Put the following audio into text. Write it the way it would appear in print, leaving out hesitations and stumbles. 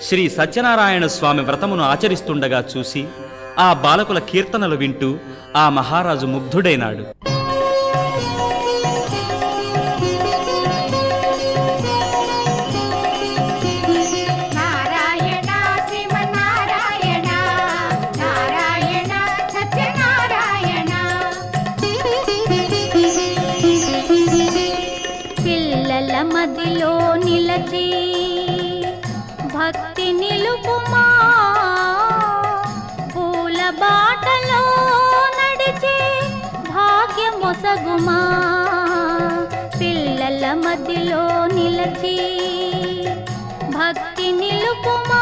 శ్రీ సత్యనారాయణ స్వామి వ్రతమును ఆచరిస్తుండగా చూసి ఆ బాలకుల కీర్తనలు వింటూ ఆ మహారాజు ముగ్ధుడైనాడు. మదిలో నిలచి భక్తి నిలుపుమా, పూల బాటలో నడిచి భాగ్యమొసగుమా. పిల్లల మదిలో నిలచి భక్తి నిలుపుమా,